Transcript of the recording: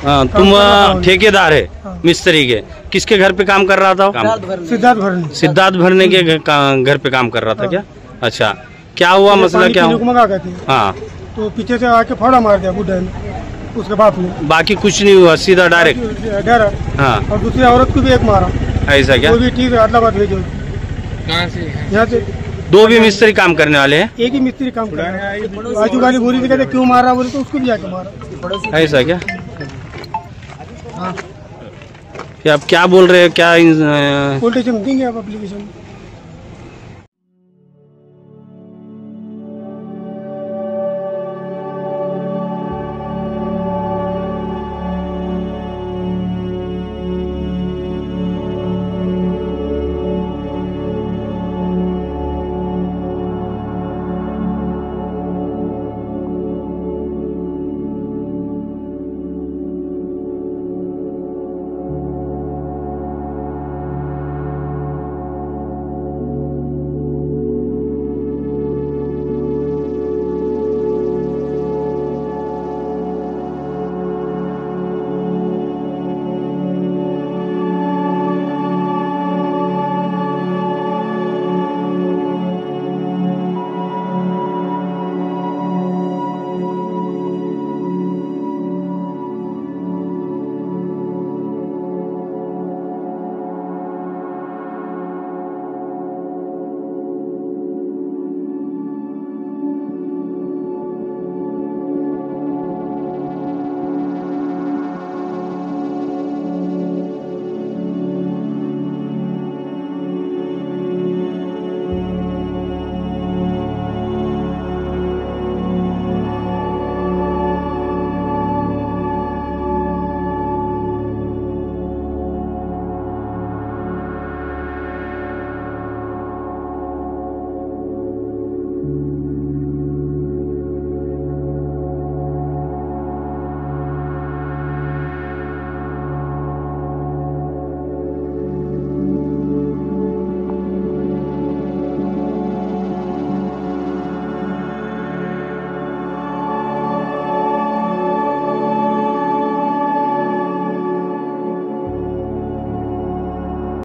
तुम ठेकेदार है मिस्त्री के, किसके घर पे काम कर रहा था? सिद्धार्थ भरने के घर पे काम कर रहा था क्या? अच्छा, क्या हुआ मसला क्या हुआ? हाँ, तो पीछे से आके फाड़ा मार दिया बुढ़े ने, उसके बाप ने। बाकी कुछ नहीं हुआ, सीधा डायरेक्ट? हाँ, और दूसरी औरत को भी एक मारा। ऐसा क्या? वो भी ठीक है, हैदराबाद भेजो। कहाँ से? यहाँ से। दो भी मिस्त्री काम करने वाले हैं? एक ही मिस्त्री काम कर रहा है। आजू गाली बोली थी, कहते क्यों मारा, बोले तो उसको भी आके मारा। ऐसा क्या? हाँ, आप क्या बोल रहे हैं? क्या पुलिस स्टेशन देंगे आप एप्लीकेशन?